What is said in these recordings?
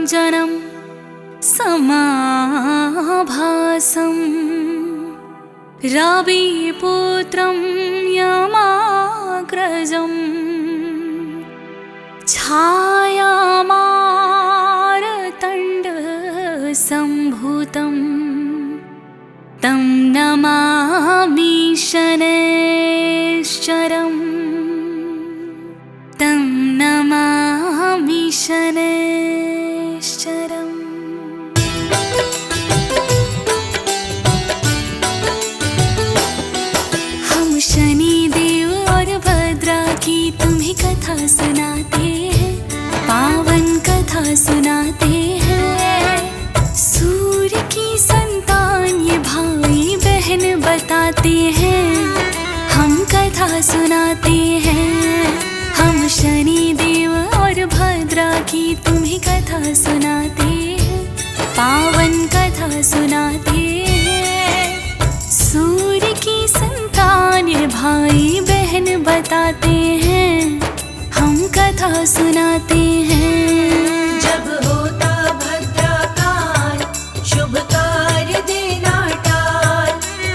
जनम समाभासं रविपुत्रं यमाग्रजं छायामारतण्डसम्भूतं तं नमामि शनैश्चरम् तं नमामि शनैश्चरम्। हम शनिदेव और भद्रा की तुम्हें कथा सुनाते हैं, पावन कथा सुनाते हैं। सूर्य की संतान ये भाई बहन बताते हैं, हम कथा सुनाते हैं। हम शनिदेव और भद्रा की तुम्हें कथा सुनाते हैं, पावन कथा सुनाते हैं। सूर्य की संतान ये भाई बहन बताते हैं, हम कथा सुनाते हैं। जब होता भद्राकाल शुभ कार्य देना टाल,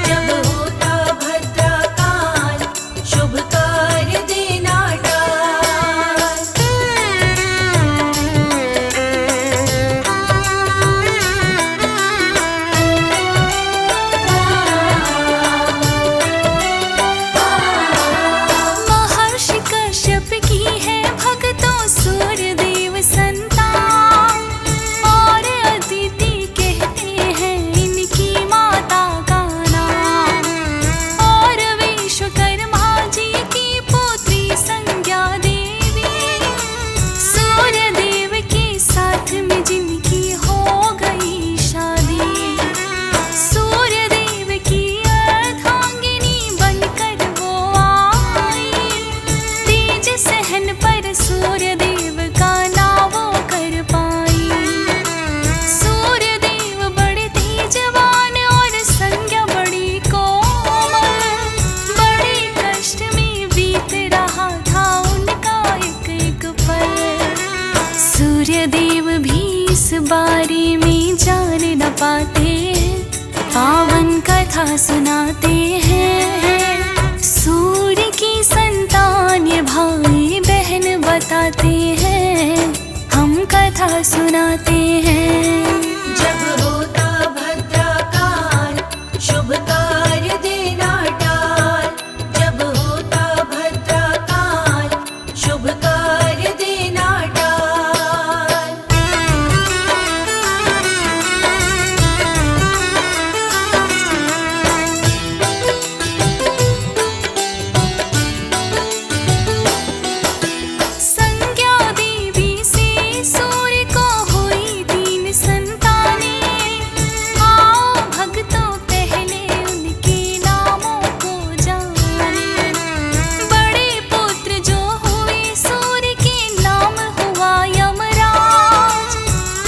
जब होता भद्राकाल शुभ कार्य देना महर्षि कश्यप की है भक्तों सूर्यदेव संतान, और अदिति कहते हैं इनकी माता का नाम। और विश्वकर्मा जी की पुत्री संज्ञा देवी, सूर्यदेव के साथ में जिनकी हो गई शादी। सूर्यदेव की अर्धांगिनी बनकर वो आई, तेज सहन पर सूर्यदेव का नाम वो कर पाई। सूर्यदेव बड़े तेजवान और संज्ञा बड़ी कोमल, बड़े कष्ट में बीत रहा था उनका एक एक पल। सूर्यदेव भी इस बारे में जान न पाते, पावन कथा सुनाते हैं। सूर्य की संतान ये भाई बहन बताते हैं, हम कथा सुनाते हैं। जब होता भद्राकाल शुभ कार्य देना टाल, जब होता भद्राकाल शुभ कार्य देना टाल। संज्ञा देवी से सूर्य को हुई 3 संतानें। आओ भक्तों पहले उनके नामों को जाने। बड़े पुत्र जो हुए सूर्य के नाम हुआ यमराज।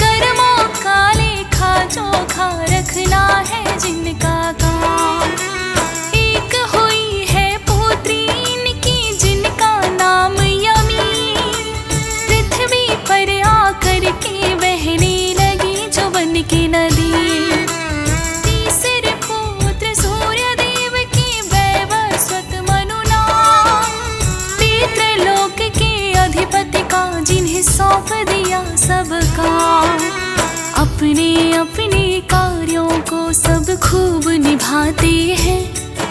कर्मों का लेखा जोखा रखना है जिनका काम। एक हुई है पुत्री इनकी जिनका नाम यमी, पृथ्वी पर आकर के बहने लगी जो बन की नदी। तीसरे पुत्र सूर्यदेव के वैवस्वत मनु नाम, पितृलोक के अधिपति का जिन्हें सौंप दिया सब काम। अपने अपने कार्यों को सब खूब निभाते हैं,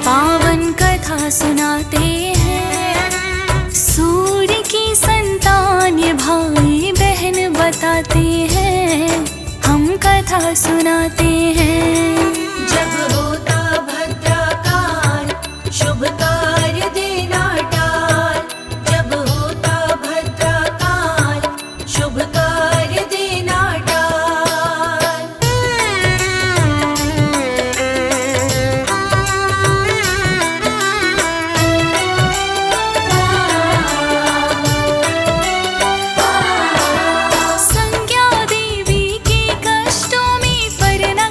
पावन कथा सुनाते हैं। सूर्य की संतान ये भाई बहन बताते हैं, हम कथा सुनाते हैं। जब होता भद्राकाल शुभ कार्य देना टाल, जब होता भद्राकाल शुभ कार्य देना टाल। संज्ञा देवी के कष्टों में पर न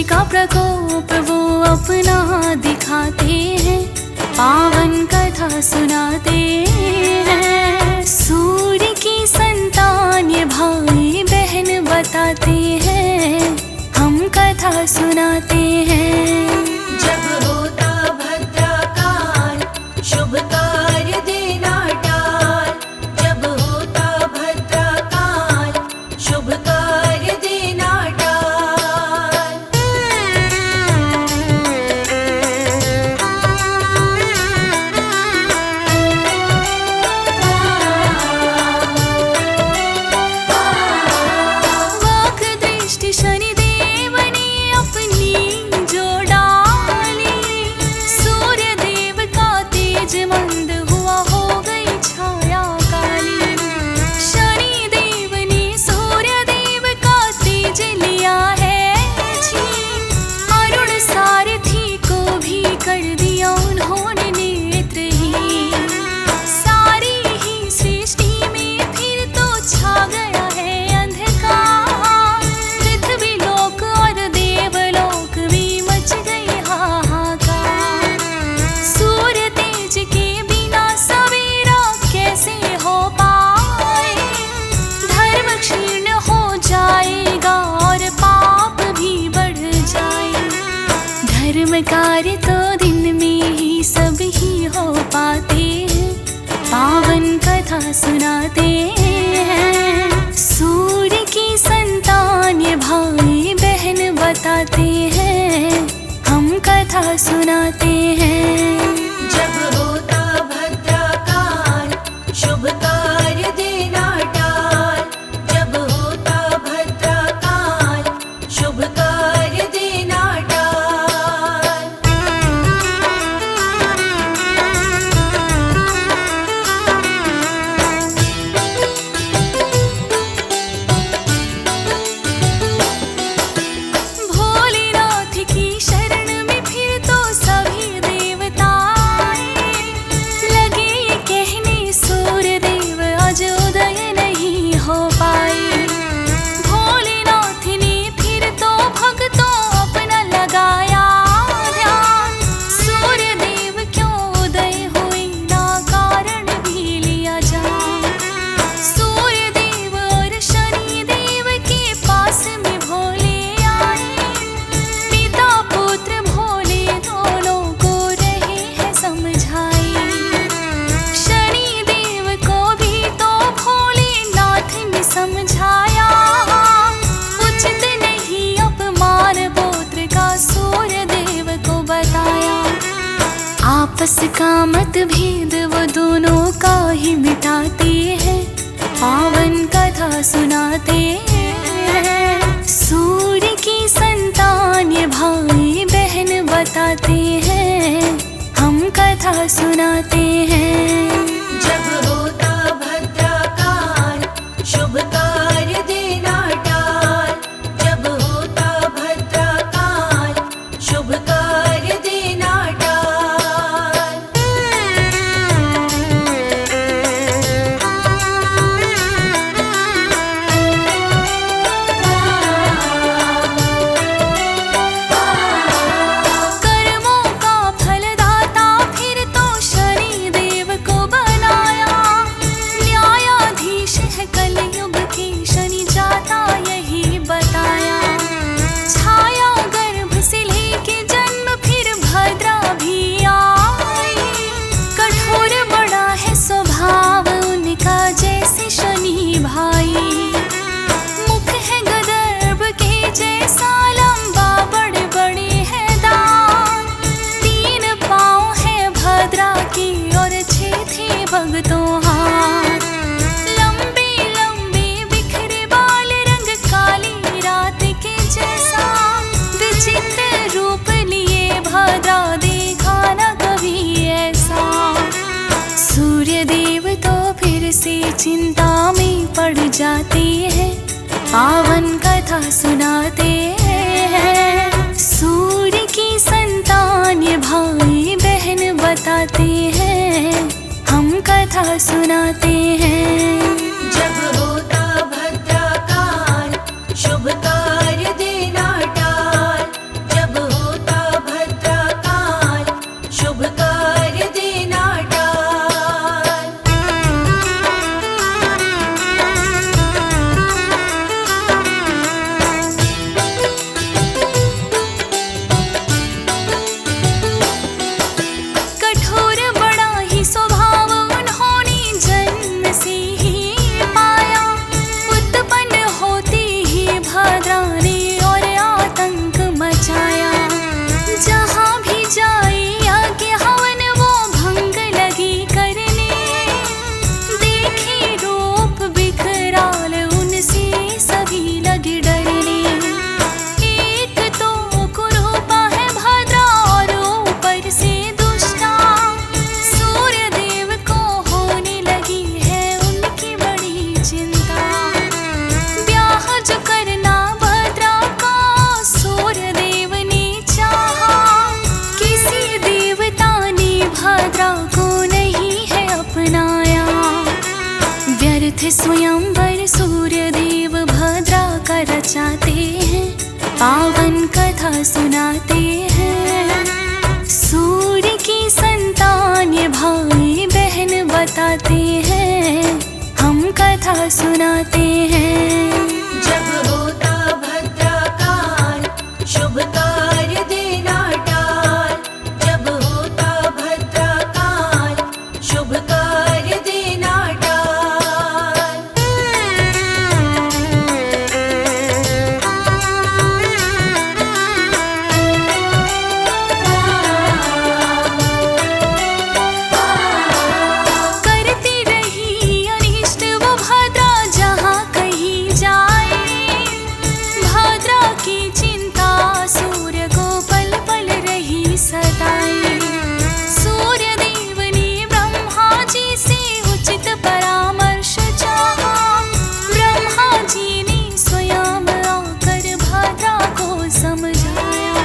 सृष्टि का प्रकोप वो अपना दिखाते हैं, पावन कथा सुनाते हैं। सूर्य की संतान ये भाई बहन बताते हैं, हम कथा सुनाते हैं। जब होता भद्राकाल शुभ कार्य देना टाल, जब होता भद्राकाल शुभ कार्य देना वाक दृष्टि शनिदेव ने अपनी जो डाली, सूर्य देव का तेज मंद हुआ हो गई छाया काली। शनिदेव ने सूर्य देव का तेज लिया है जी, अरुण सारथी को भी कर दिया उन्होंने नेत्रहीन। सारी ही सृष्टि में फिर तो छा गया है अंधकार, पृथ्वी लोक और देवलोक में मच गई हाहाकार। सूर्य तेज के बिना सवेरा कैसे हो पाए, धर्म क्षीण हो जाएगा और पाप भी बढ़ जाए। धर्म कार्य तो दिन में ही सब ही हो पाते हैं, पावन कथा सुनाते हैं। सूर्य की संतान ये भाई बहन बताते हैं, हम कथा सुनाते हैं। जब होता भद्राकाल शुभ कार्य देना टाल, जब होता भद्राकाल शुभ कार्य देना भोलेनाथ की शरण में फिर तो सभी देवता आए, लगे ये कहने सूर्य देव आज उदय नहीं हो पाए। भोलेनाथ ने फिर तो भक्तों अपना लगाया ध्यान, सूर्य देव क्यों उदय हुए ना कारण भी लिया जाए। सूर्य देव और शनि देव के पास में भोले आए, पिता पुत्र भोले दोनों को रहे हैं समझाए। शनि देव को भी तो भोलेनाथ ने समझाया, उचित नहीं अपमान पुत्र का सूर्य देव को बताया। आपस का मतभेद वो दोनों का ही मिटाते हैं, पावन कथा सुनाते हैं। सूर्य की संतान ये भाई बहन बताते हैं, हम कथा सुनाते हैं। जब होता भद्राकाल शुभ कार्य देना टाल, जब होता भद्राकाल शुभ कार्य देना कर्मों का फलदाता फिर तो शनि देव को बनाया, न्यायाधीश है कलयुग के शनि जाता यही बताया। छाया गर्भ से लेके जन्म फिर भद्रा भी आई, कठोर बड़ा है स्वभाव उनका जैसे शनि भाई। मुख है गदर्भ के जैसा लंबा, बड़े बड़े हैं दांत। तीन पाँव है भद्रा की और छह थे भगतों हाथ। लंबे लंबे बिखरे बाल, रंग काली रात के जैसा, विचित्र रूप लिए भद्रा देखा न कभी ऐसा। सूर्य देव तो फिर से चिंता में पड़ जाते हैं, पावन कथा सुनाते हैं। सूर्य की संतान ये भाई बहन बताते हैं, हम कथा सुनाते हैं। जब होता भद्राकाल शुभ कार्य देना टाल, तिथि स्वयंवर सूर्य देव भद्रा का रचाते हैं, पावन कथा सुनाते हैं। सूर्य की संतान ये भाई बहन बताते हैं, हम कथा सुनाते हैं। जब होता भद्रा काल, शुभ कार्य देना टाल। जब होता भद्रा काल, शुभ कार्य देना टाल। करती रही अनिष्ट वो भद्रा जहाँ कहीं जाए। भद्रा की चिंता सूर्य को पल पल रही सताए। सूर्य देव ने ब्रह्मा जी से उचित परामर्श चाहा। ब्रह्मा जी ने स्वयं आकर भद्रा को समझाया।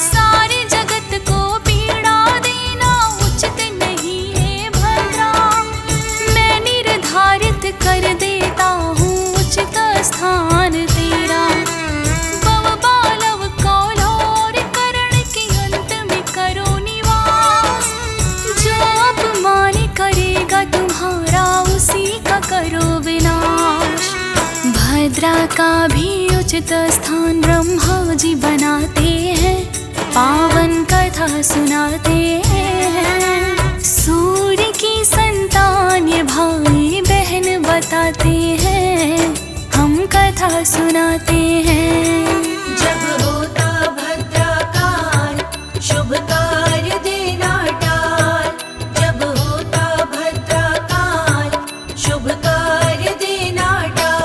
सारे जगत को पीड़ा देना उचित नहीं है भद्रा। मैं निर्धारित कर देता हूँ उचित स्थान तेरा। भव बालव कौलौर करण के अंत में करो निवास। जो अपमान करेगा तुम्हारा उसी का करो विनाश। भद्रा का भी उचित स्थान ब्रह्मा जी बनाते हैं, पावन कथा सुनाते हैं। सूर्य की संतान ये भाई बहन बताते हैं, हम कथा सुनाते हैं। जब होता भद्रा काल, शुभ कार्य देना टाल। जब होता भद्रा काल, शुभ कार्य देना टाल।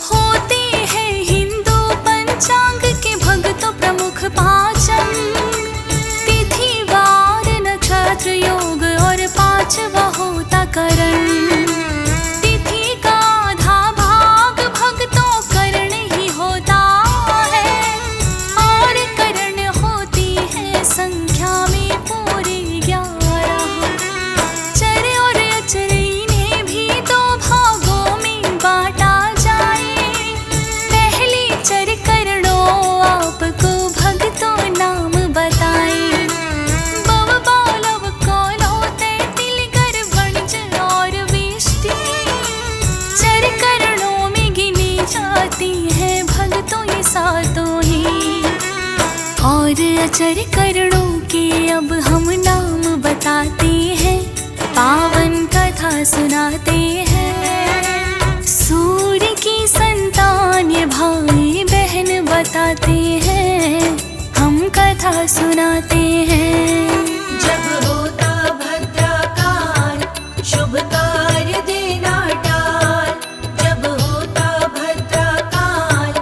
होते हैं हिंदू पंचांग के भक्तों प्रमुख पाचन। तिथि वार नक्षत्र योग और पांचवा होता करण। तिथि का आधा भाग भक्तों करण ही होता है, और करण होती है संख्या में पूरे 11। चर और अचर इन्हें भी दो भागों में बांटा जाए। पहले चर करणों आपको भक्तों नाम बताए। भव बालव कौलौ तैतिल गर वणज और विष्टि। चर करणों में गिनी जाती है भक्तों ये सातों ही। और अचर करणों के अब हम नाम बताते हैं, पावन कथा सुनाते हैं। सूर्य की संतान ये भाई बहन बताते हैं, हम कथा सुनाते हैं। जब होता भद्रा काल, शुभ कार्य देना टाल। जब होता भद्रा काल,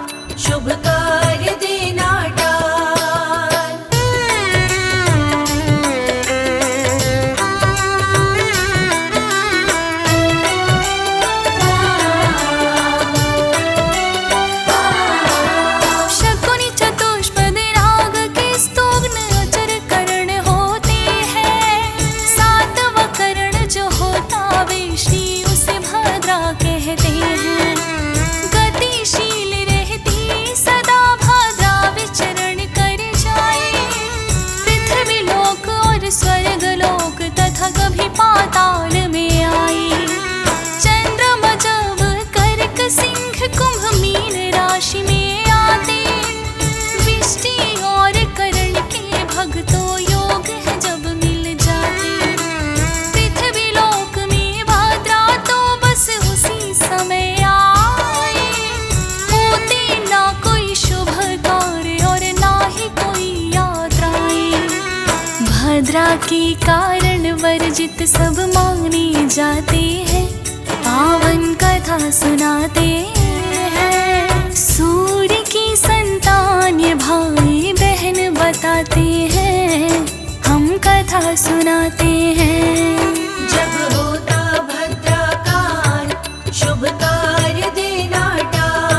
शुभ कार्य देना टाल। शकुनि चतुष्पद राग के स्तुग्न अचर करण होते हैं। सातवां करण जो होता वेष्टि उसे भद्रा कहते हैं। गतिशील रहती सदा भद्रा विचरण कर जाए। पृथ्वी लोक और स्वर्ग लोक तथा कभी पाताल में आई। चंद्रमा जब कर्क सिंह कुंभ मीन राशि में आते। विष्टि और करण के भक्तों योग है जब मिल जाते। पृथ्वी लोक में भद्रा तो बस उसी समय आए। होते ना कोई शुभ कार्य और ना ही कोई यात्राएं। भद्रा के कारण वर्जित सब माने जाते हैं, पावन कथा सुनाते हैं। सूर्य की संतान ये भाई बहन बताते हैं, हम कथा सुनाते हैं। जब होता भद्रा काल, शुभ कार्य देना टाल।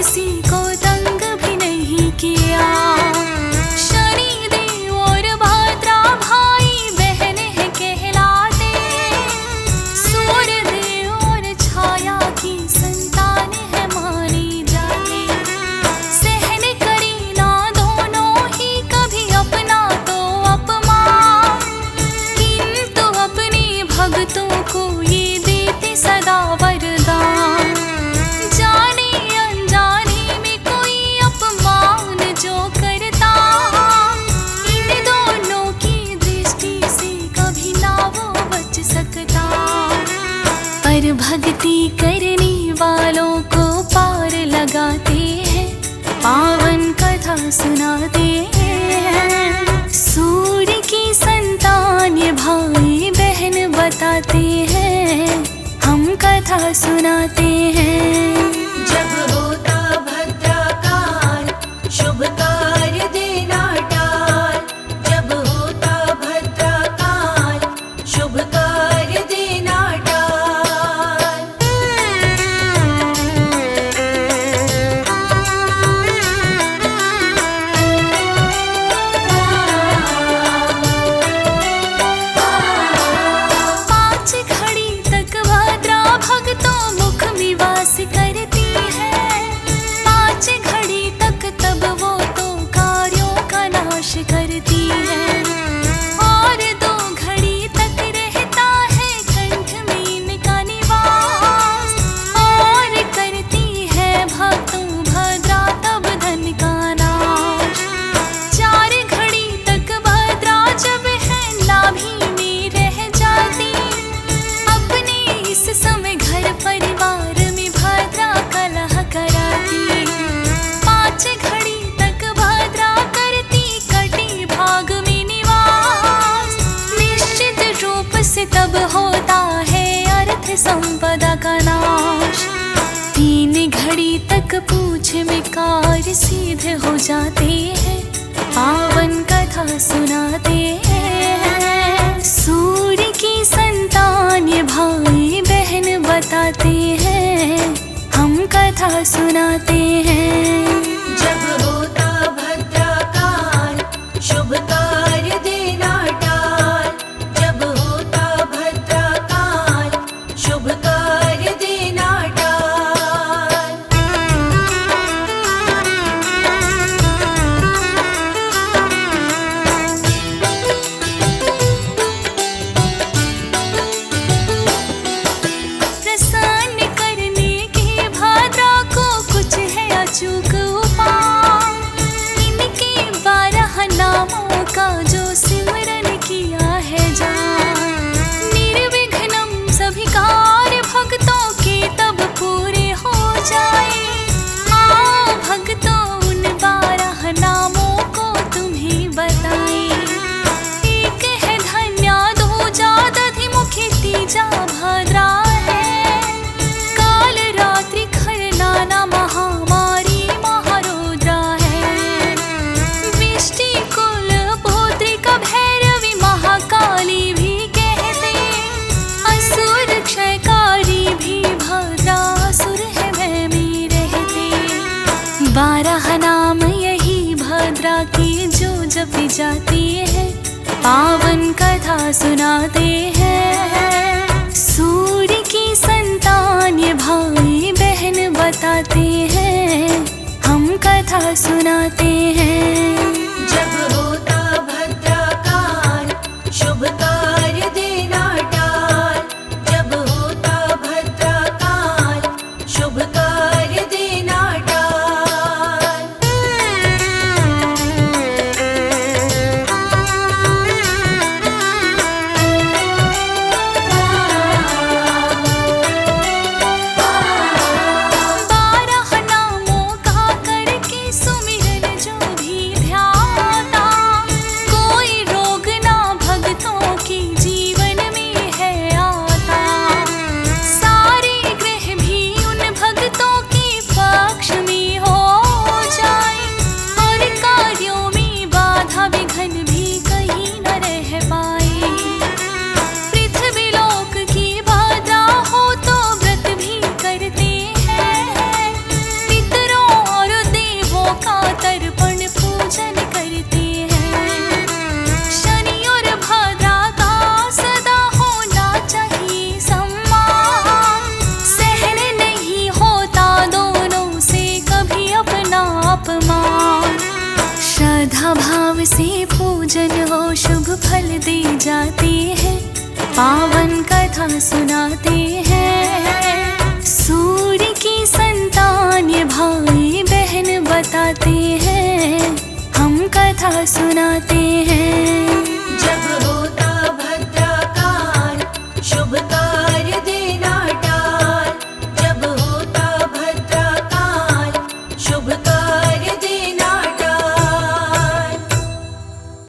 किसी को तंग भी नहीं किया। शनि देव और भाद्रा भाई बहन है कहलाते, सूर्य देव और छाया की संतान है मानी जाती। सहन करी ना दोनों ही कभी अपना तो अपमान, किंतु अपने भक्तों को ये देते सदा वरदान। जाने अनजाने में कोई अपमान जो करता, इन दोनों की दृष्टि से कभी ना वो बच सकता। पर भक्ति करने वालों को पार लगाते हैं, पावन कथा सुनाते हैं। सूर्य की संतान ये भाई बहन बताते हैं, हम कथा सुनाते हैं। जब होता भद्रा काल, शुभ कार्य देना टाल। जब होता भद्रा काल, शुभ कार्य देना टाल। पाँच घड़ी तक भद्रा भक्तों मुख निवास करती है। पाँच घड़ी तक तब वो तो कार्यों का नाश करती है, और 2 घड़ी तक रहता है कंठ में इनका निवास। और करती है भक्तों भद्रा तब धन का नाश। 4 घड़ी तक भद्रा जब है नाभि में रह जाती, अपने इस समय घर परिवार में भद्रा कलह कराती। 5 घड़ी तक भद्रा करती कटी भाग में निवास, निश्चित रूप से तब होता है अर्थ संपदा का नाश। 3 घड़ी तक पूछ में कार्य सिद्ध हो जाते हैं, पावन कथा सुनाते हैं। सूर्य की संतान ये भाई बहन बताते हैं, हम कथा सुनाते हैं। जब होता भद्रा काल, शुभ कार्य देना टाल। जब होता भद्रा काल, शुभ कार्य देना टाल। प्रसन्न करने के भद्रा को कुछ है अचूक उपाय। इनके 12 नामों का जो सिमरन किया है जान, निर्विघ्नम सभी कार्य भक्तों के तब पूरे हो जाए। आओ भक्तों उन 12 नामों को तुम्हें बताए। एक है धन्या, दूजा दधिमुखी, तीजा भद्रा है। काल रात्रि खरनाना महामारी महारुद्रा है। विष्टि कुल पौत्रिका भैरवी महाकाली भी कहते, असुर क्षयकारी भी भद्रा असुर है भय में रहते। 12 नाम यही भद्रा की जो जपी जाती है, पावन कथा सुनाते हैं। सूर्य की संतान ये भाई बहन बताते हैं, हम कथा सुनाते हैं। जब होता भद्रा काल, शुभ कार्य देना टाल। जब होता भद्रा काल, शुभ कार्य देना टाल। पावन कथा सुनाते हैं। सूर्य की संतान ये भाई बहन बताते हैं, हम कथा सुनाते हैं। जब